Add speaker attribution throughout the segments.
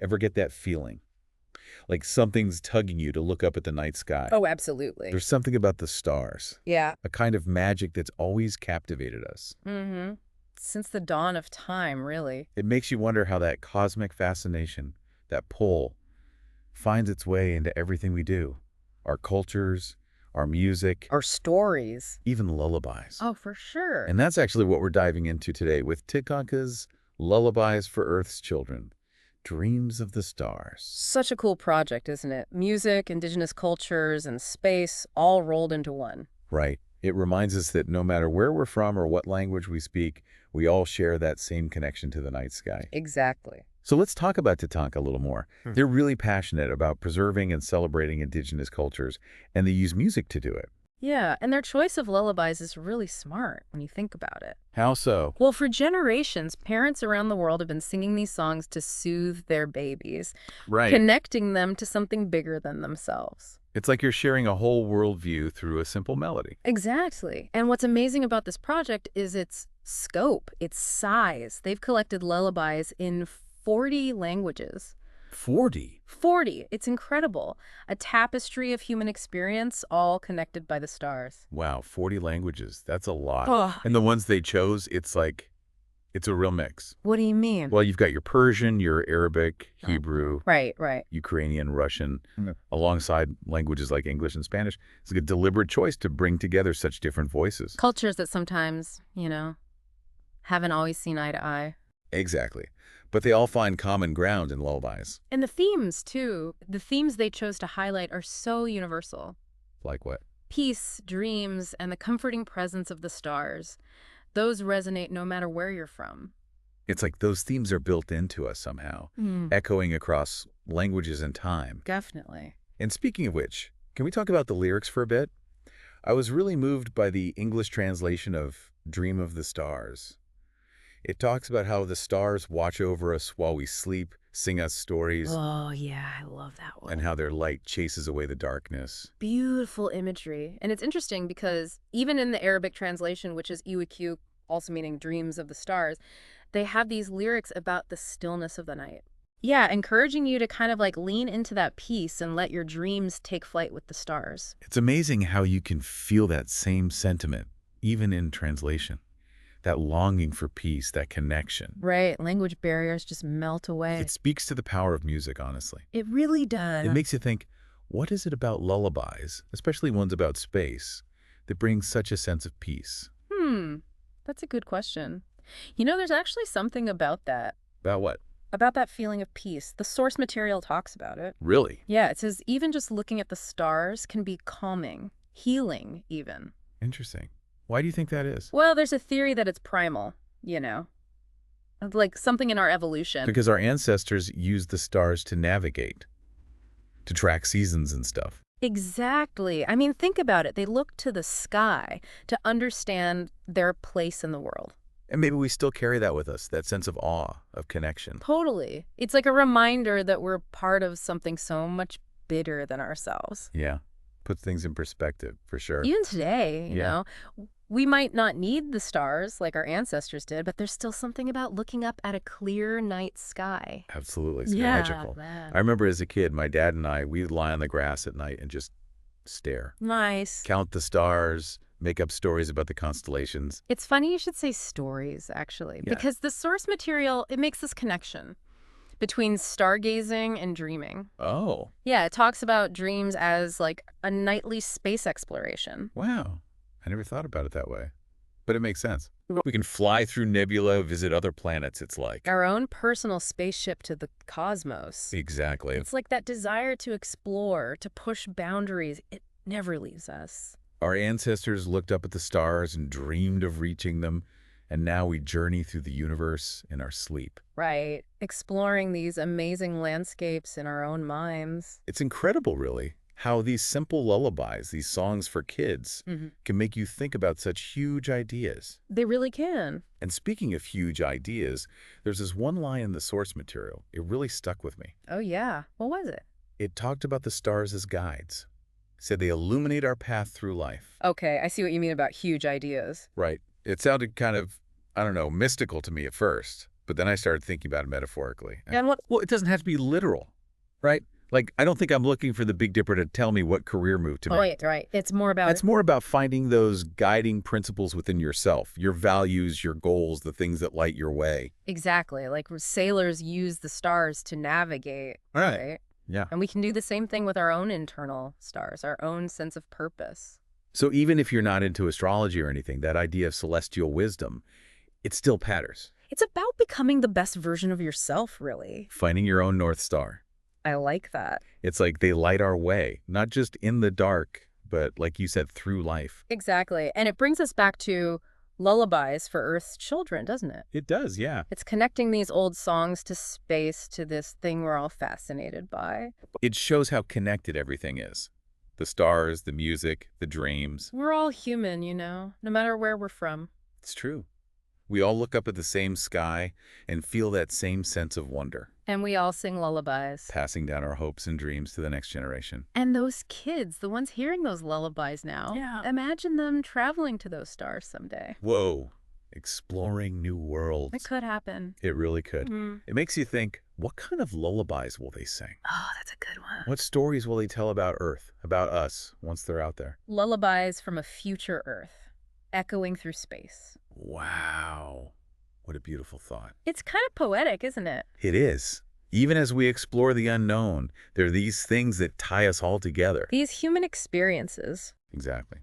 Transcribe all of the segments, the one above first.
Speaker 1: Ever get that feeling? Like something's tugging you to look up at the night sky.
Speaker 2: Oh, absolutely.
Speaker 1: There's something about the stars,
Speaker 2: Yeah.
Speaker 1: a kind of magic that's always captivated us.
Speaker 2: Mm-hmm. Since the dawn of time, really.
Speaker 1: It makes you wonder how that cosmic fascination, that pull, finds its way into everything we do. Our cultures, our music,
Speaker 2: Our stories.
Speaker 1: even lullabies.
Speaker 2: Oh, for sure.
Speaker 1: And that's actually what we're diving into today with TATANKA's Lullabies for Earth's Children, Dreams of the Stars.
Speaker 2: Such a cool project, isn't it? Music, indigenous cultures, and space all rolled into one.
Speaker 1: Right. It reminds us that no matter where we're from or what language we speak, we all share that same connection to the night sky.
Speaker 2: Exactly.
Speaker 1: So let's talk about Tatanka a little more. They're really passionate about preserving and celebrating indigenous cultures, and they use music to do it.
Speaker 2: Yeah, and their choice of lullabies is really smart when you think about it.
Speaker 1: How so?
Speaker 2: Well, for generations, parents around the world have been singing these songs to soothe their babies,
Speaker 1: Right.
Speaker 2: connecting them to something bigger than themselves.
Speaker 1: It's like you're sharing a whole worldview through a simple melody.
Speaker 2: Exactly. And what's amazing about this project is its scope, its size. They've collected lullabies in 40 languages.
Speaker 1: 40?
Speaker 2: 40. It's incredible. A tapestry of human experience, all connected by the stars.
Speaker 1: Wow, 40 languages. That's a lot.
Speaker 2: Oh,
Speaker 1: And the ones they chose, it's a real mix.
Speaker 2: what do you mean?
Speaker 1: Well, you've got your Persian, your Arabic, Hebrew,
Speaker 2: Right, right.
Speaker 1: Ukrainian, Russian, alongside languages like English and Spanish. It's like a deliberate choice to bring together such different voices.
Speaker 2: Cultures that sometimes, haven't always seen eye to eye.
Speaker 1: Exactly. But they all find common ground in lullabies.
Speaker 2: And the themes, too. The themes they chose to highlight are so universal.
Speaker 1: Like what?
Speaker 2: Peace, dreams, and the comforting presence of the stars. Those resonate no matter where you're from.
Speaker 1: It's like those themes are built into us somehow, echoing across languages and time.
Speaker 2: Definitely.
Speaker 1: And speaking of which, can we talk about the lyrics for a bit? I was really moved by the English translation of Dream of the Stars. It talks about how the stars watch over us while we sleep, sing us stories,
Speaker 2: Oh, yeah, I love that one.
Speaker 1: and how their light chases away the darkness.
Speaker 2: Beautiful imagery. And it's interesting because even in the Arabic translation, which is iwiq, also meaning dreams of the stars, they have these lyrics about the stillness of the night. Yeah, encouraging you to kind of like lean into that peace and let your dreams take flight with the stars.
Speaker 1: It's amazing how you can feel that same sentiment, even in translation. That longing for peace, that connection.
Speaker 2: Right, language barriers just melt away.
Speaker 1: It speaks to the power of music, honestly.
Speaker 2: It really does.
Speaker 1: It makes you think, what is it about lullabies, especially ones about space, that brings such a sense of peace?
Speaker 2: That's a good question. There's actually something about that.
Speaker 1: About what?
Speaker 2: About that feeling of peace. The source material talks about it.
Speaker 1: Really?
Speaker 2: Yeah, it says even just looking at the stars can be calming, healing even.
Speaker 1: Interesting. Why do you think that is?
Speaker 2: Well, there's a theory that it's primal, like something in our evolution.
Speaker 1: Because our ancestors used the stars to navigate, to track seasons and stuff.
Speaker 2: Exactly. I mean, think about it. They look to the sky to understand their place in the world.
Speaker 1: And maybe we still carry that with us, that sense of awe, of connection.
Speaker 2: Totally. It's like a reminder that we're part of something so much bigger than ourselves.
Speaker 1: Yeah. Puts things in perspective, for sure.
Speaker 2: Even today,
Speaker 1: Yeah.
Speaker 2: we might not need the stars like our ancestors did, but there's still something about looking up at a clear night sky.
Speaker 1: Absolutely. It's
Speaker 2: Yeah,
Speaker 1: magical.
Speaker 2: man.
Speaker 1: I remember as a kid, my dad and I, we'd lie on the grass at night and just stare.
Speaker 2: Nice.
Speaker 1: Count the stars, make up stories about the constellations.
Speaker 2: It's funny you should say stories, actually,
Speaker 1: Yeah.
Speaker 2: because the source material, it makes this connection between stargazing and dreaming.
Speaker 1: Oh,
Speaker 2: Yeah, it talks about dreams as like a nightly space exploration.
Speaker 1: wow. I never thought about it that way. But it makes sense. We can fly through nebula, visit other planets, it's like.
Speaker 2: Our own personal spaceship to the cosmos.
Speaker 1: Exactly.
Speaker 2: It's like that desire to explore, to push boundaries. It never leaves us.
Speaker 1: Our ancestors looked up at the stars and dreamed of reaching them, and now we journey through the universe in our sleep.
Speaker 2: Right. Exploring these amazing landscapes in our own minds.
Speaker 1: It's incredible, really, how these simple lullabies, these songs for kids, can make you think about such huge ideas.
Speaker 2: They really can.
Speaker 1: And speaking of huge ideas, there's this one line in the source material. It really stuck with me.
Speaker 2: Oh, yeah. What was it?
Speaker 1: It talked about the stars as guides. Said they illuminate our path through life.
Speaker 2: Okay, I see what you mean about huge ideas.
Speaker 1: Right. It sounded kind of, I don't know, mystical to me at first. But then I started thinking about it metaphorically.
Speaker 2: And what?
Speaker 1: Well, it doesn't have to be literal, right? Like, I don't think I'm looking for the Big Dipper to tell me what career move to make.
Speaker 2: Right. It's more about...
Speaker 1: It's more about finding those guiding principles within yourself, your values, your goals, the things that light your way.
Speaker 2: Exactly. Like sailors use the stars to navigate, right?
Speaker 1: Yeah.
Speaker 2: And we can do the same thing with our own internal stars, our own sense of purpose.
Speaker 1: So even if you're not into astrology or anything, that idea of celestial wisdom, it still patters.
Speaker 2: It's about becoming the best version of yourself, really.
Speaker 1: Finding your own North Star.
Speaker 2: I like that.
Speaker 1: It's like they light our way, not just in the dark, but like you said, through life.
Speaker 2: Exactly. And it brings us back to Lullabies for Earth's Children, doesn't it?
Speaker 1: It does, yeah.
Speaker 2: It's connecting these old songs to space, to this thing we're all fascinated by.
Speaker 1: It shows how connected everything is. The stars, the music, the dreams.
Speaker 2: We're all human, no matter where we're from.
Speaker 1: It's true. We all look up at the same sky and feel that same sense of wonder.
Speaker 2: And we all sing lullabies.
Speaker 1: Passing down our hopes and dreams to the next generation.
Speaker 2: And those kids, the ones hearing those lullabies now, imagine them traveling to those stars someday.
Speaker 1: Whoa. Exploring new worlds.
Speaker 2: It could happen.
Speaker 1: It really could. It makes you think, what kind of lullabies will they sing?
Speaker 2: Oh, that's a good one.
Speaker 1: What stories will they tell about Earth, about us, once they're out there?
Speaker 2: Lullabies from a future Earth, echoing through space.
Speaker 1: Wow. What a beautiful thought.
Speaker 2: It's kind of poetic, isn't it?
Speaker 1: It is. Even as we explore the unknown, there are these things that tie us all together.
Speaker 2: These human experiences.
Speaker 1: Exactly.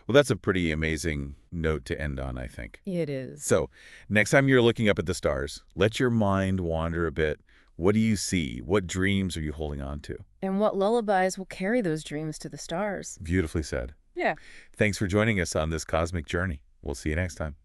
Speaker 1: Well, that's a pretty amazing note to end on, I think.
Speaker 2: It is.
Speaker 1: So, next time you're looking up at the stars, let your mind wander a bit. What do you see? What dreams are you holding on to?
Speaker 2: And what lullabies will carry those dreams to the stars?
Speaker 1: Beautifully said.
Speaker 2: Yeah.
Speaker 1: Thanks for joining us on this cosmic journey. We'll see you next time.